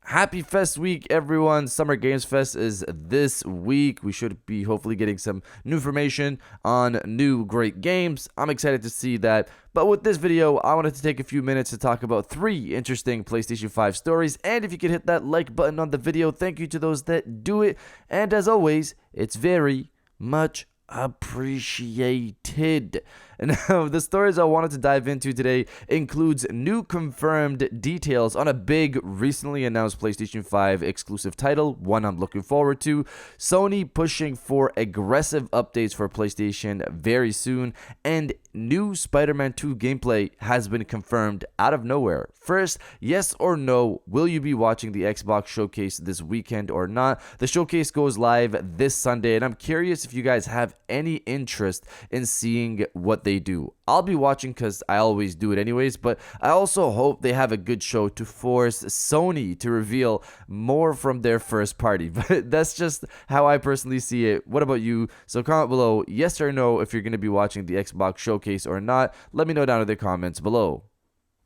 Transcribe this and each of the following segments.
Happy Fest week, everyone. Summer Games Fest is this week. We should be hopefully getting some new information on new great games. I'm excited to see that. But with this video, I wanted to take a few minutes to talk about 3 interesting PlayStation 5 stories. And if you could hit that like button on the video, thank you to those that do it. And as always, it's very much appreciated. And now the stories I wanted to dive into today includes new confirmed details on a big recently announced PlayStation 5 exclusive title, one I'm looking forward to, Sony pushing for aggressive updates for PlayStation very soon, and new Spider-Man 2 gameplay has been confirmed out of nowhere. First, yes or no, will you be watching the Xbox showcase this weekend or not? The showcase goes live this Sunday, and I'm curious if you guys have any interest in seeing what they do. I'll be watching because I always do it anyways, but I also hope they have a good show to force Sony to reveal more from their first party. But that's just how I personally see it. What about you? So comment below yes or no if you're going to be watching the Xbox showcase or not. Let me know down in the comments below.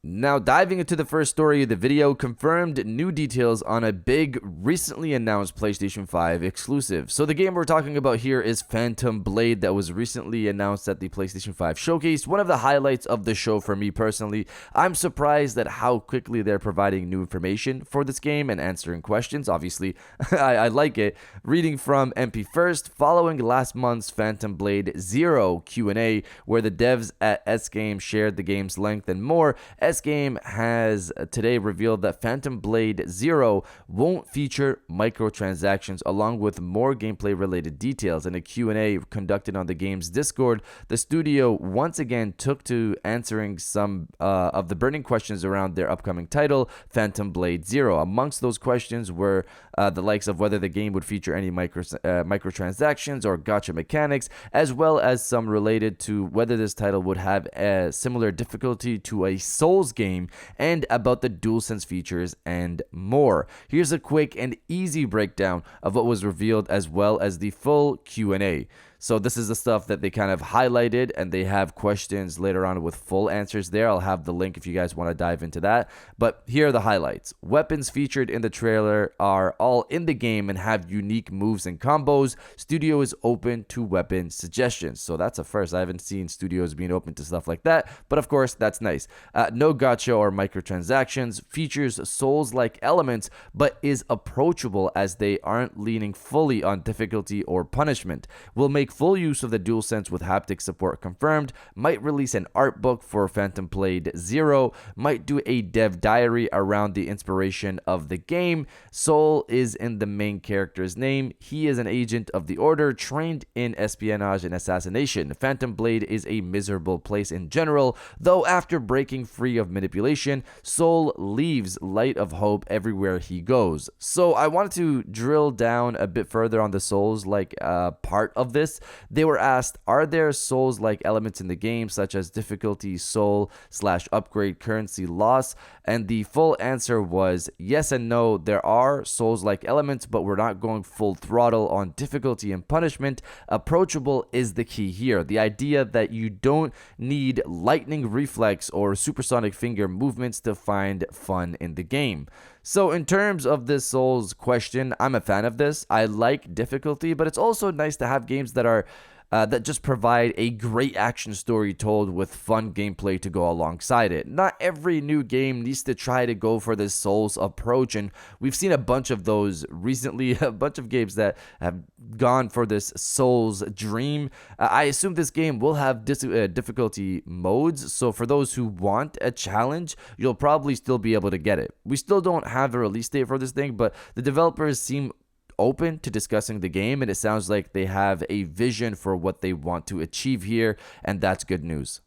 Now diving into the first story of the video, confirmed new details on a big recently announced PlayStation 5 exclusive. So the game we're talking about here is Phantom Blade that was recently announced at the PlayStation 5 showcase. One of the highlights of the show for me personally. I'm surprised at how quickly they're providing new information for this game and answering questions. Obviously, I like it. Reading from MP First, following last month's Phantom Blade 0 Q&A, where the devs at S-Game shared the game's length and more, S-Game has today revealed that Phantom Blade 0 won't feature microtransactions, along with more gameplay-related details. In a Q&A conducted on the game's Discord, the studio once again took to answering some of the burning questions around their upcoming title, Phantom Blade 0. Amongst those questions were the likes of whether the game would feature any microtransactions or gacha mechanics, as well as some related to whether this title would have a similar difficulty to a Souls game, and about the DualSense features and more. Here's a quick and easy breakdown of what was revealed, as well as the full Q&A. So this is the stuff that they kind of highlighted, and they have questions later on with full answers there. I'll have the link if you guys want to dive into that. But here are the highlights. Weapons featured in the trailer are all in the game and have unique moves and combos. Studio is open to weapon suggestions. So that's a first. I haven't seen studios being open to stuff like that, but of course, that's nice. No gacha or microtransactions. Features Souls-like elements, but is approachable as they aren't leaning fully on difficulty or punishment. Will make full use of the DualSense with haptic support confirmed. Might release an art book for Phantom Blade 0. Might do a dev diary around the inspiration of the game. Soul is in the main character's name. He is an agent of the Order, trained in espionage and assassination. Phantom Blade is a miserable place in general, though after breaking free of manipulation, Soul leaves light of hope everywhere he goes. So I wanted to drill down a bit further on the Souls-like part of this. They were asked, are there Souls-like elements in the game, such as difficulty, soul/upgrade, currency loss? And the full answer was yes and no. There are Souls-like elements, but we're not going full throttle on difficulty and punishment. Approachable is the key here. The idea that you don't need lightning reflex or supersonic finger movements to find fun in the game. So in terms of this Souls question, I'm a fan of this. I like difficulty, but it's also nice to have games that are that just provide a great action story told with fun gameplay to go alongside it. Not every new game needs to try to go for this Souls approach, and we've seen a bunch of those recently, a bunch of games that have gone for this Souls dream. I assume this game will have difficulty modes, so for those who want a challenge, you'll probably still be able to get it. We still don't have a release date for this thing, but the developers seem open to discussing the game, and it sounds like they have a vision for what they want to achieve here, and that's good news.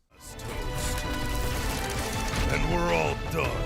And we're all done.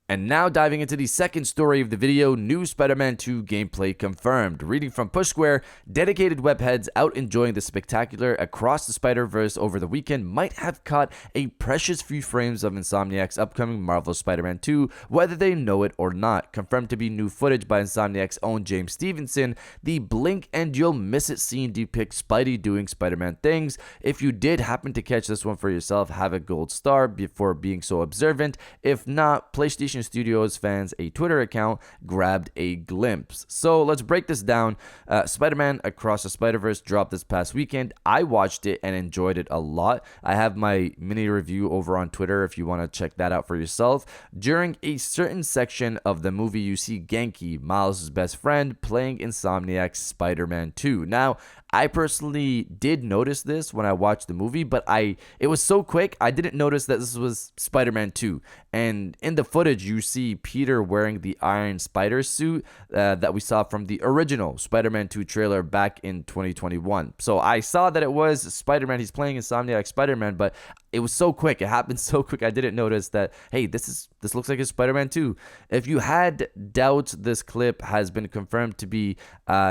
And now diving into the second story of the video, new Spider-Man 2 gameplay confirmed. Reading from Push Square, dedicated webheads out enjoying the spectacular Across the Spider-Verse over the weekend might have caught a precious few frames of Insomniac's upcoming Marvel Spider-Man 2, whether they know it or not. Confirmed to be new footage by Insomniac's own James Stevenson, the blink and you'll miss it scene depicts Spidey doing Spider-Man things. If you did happen to catch this one for yourself, have a gold star for being so observant. If not, PlayStation PlayStation Studios fans a Twitter account grabbed a glimpse. So let's break this down. Spider-Man Across the Spider-Verse dropped this past weekend. I watched it and enjoyed it a lot. I have my mini review over on Twitter if you want to check that out for yourself. During a certain section of the movie, you see Genki, Miles' best friend, playing Insomniac's Spider-Man 2. Now, I personally did notice this when I watched the movie, but it was so quick, I didn't notice that this was Spider-Man 2. And in the footage, you see Peter wearing the Iron Spider suit that we saw from the original Spider-Man 2 trailer back in 2021. So I saw that it was Spider-Man. He's playing Insomniac Spider-Man, but it was so quick. It happened so quick. I didn't notice that, hey, this looks like it's Spider-Man 2. If you had doubts, this clip has been confirmed to be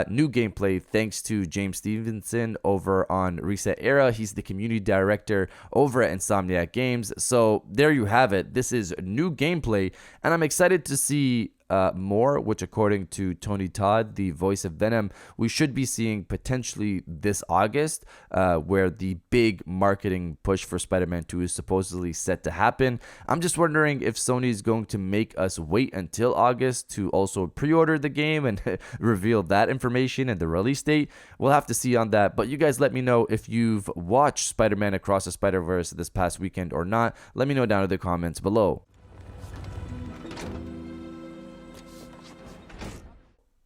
new gameplay thanks to James Stevenson over on Reset Era. He's the community director over at Insomniac Games. So there you have it. This is new gameplay, and I'm excited to see more, which according to Tony Todd, the voice of Venom, we should be seeing potentially this August, where the big marketing push for Spider-Man 2 is supposedly set to happen. I'm just wondering if Sony is going to make us wait until August to also pre-order the game and reveal that information and the release date. We'll have to see on that, but you guys let me know if you've watched Spider-Man Across the Spider-Verse this past weekend or not. Let me know down in the comments below.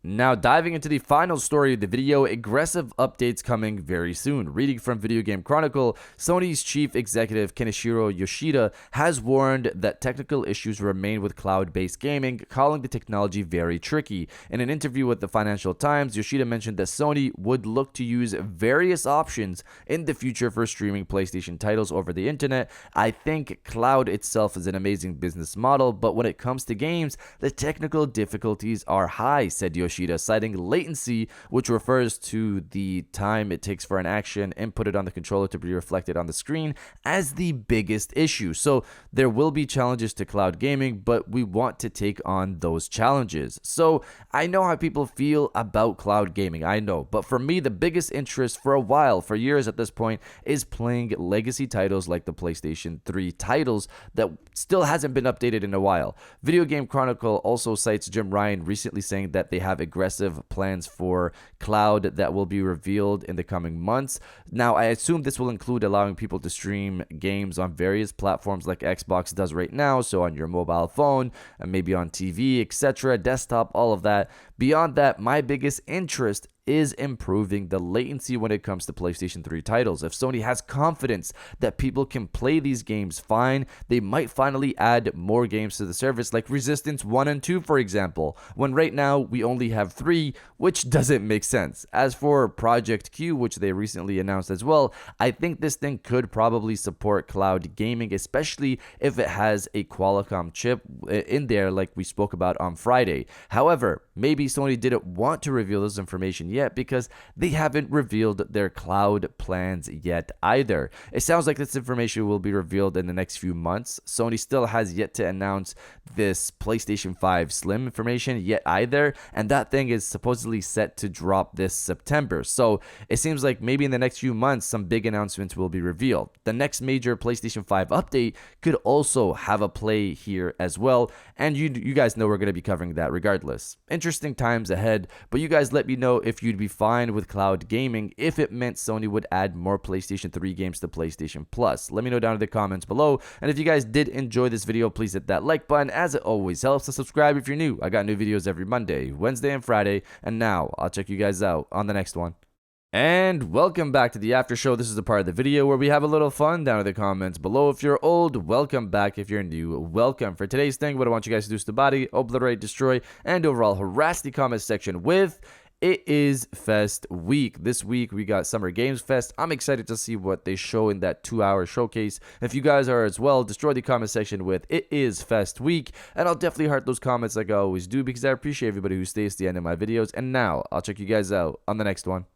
Now, diving into the final story of the video, aggressive updates coming very soon. Reading from Video Game Chronicle, Sony's chief executive Kenichiro Yoshida has warned that technical issues remain with cloud-based gaming, calling the technology very tricky. In an interview with the Financial Times, Yoshida mentioned that Sony would look to use various options in the future for streaming PlayStation titles over the internet. I think cloud itself is an amazing business model, but when it comes to games, the technical difficulties are high, said Yoshida, citing latency, which refers to the time it takes for an action inputted on the controller to be reflected on the screen, as the biggest issue. So there will be challenges to cloud gaming, but we want to take on those challenges. So I know how people feel about cloud gaming, I know, but for me, the biggest interest for a while, for years at this point, is playing legacy titles like the PlayStation 3 titles that still hasn't been updated in a while. Video Game Chronicle also cites Jim Ryan recently saying that they have aggressive plans for cloud that will be revealed in the coming months. Now, I assume this will include allowing people to stream games on various platforms like Xbox does right now, so on your mobile phone, and maybe on TV, etc., desktop, all of that. Beyond that, my biggest interest is improving the latency when it comes to PlayStation 3 titles. If Sony has confidence that people can play these games fine, they might finally add more games to the service, like Resistance 1 and 2, for example, when right now we only have 3, which doesn't make sense. As for Project Q, which they recently announced as well, I think this thing could probably support cloud gaming, especially if it has a Qualcomm chip in there like we spoke about on Friday. However, maybe Sony didn't want to reveal this information yet because they haven't revealed their cloud plans yet either. It sounds like this information will be revealed in the next few months. Sony still has yet to announce this PlayStation 5 Slim information yet either, and that thing is supposedly set to drop this September. So it seems like maybe in the next few months some big announcements will be revealed. The next major PlayStation 5 update could also have a play here as well, and you guys know we're going to be covering that regardless. Interesting times ahead, but you guys let me know if you'd be fine with cloud gaming if it meant Sony would add more PlayStation 3 games to PlayStation Plus. Let me know down in the comments below, and if you guys did enjoy this video, please hit that like button, as it always helps. To subscribe if you're new. I got new videos every Monday, Wednesday, and Friday, and now I'll check you guys out on the next one. And welcome back to the after show. This is the part of the video where we have a little fun down in the comments below. If you're old, welcome back. If you're new, welcome. For today's thing, what I want you guys to do is to body, obliterate, destroy, and overall harass the comment section with It is Fest week. This week we got Summer Games Fest. I'm excited to see what they show in that 2-hour showcase. If you guys are as well, destroy the comment section with It is Fest week. And I'll definitely heart those comments like I always do because I appreciate everybody who stays to the end of my videos. And now I'll check you guys out on the next one.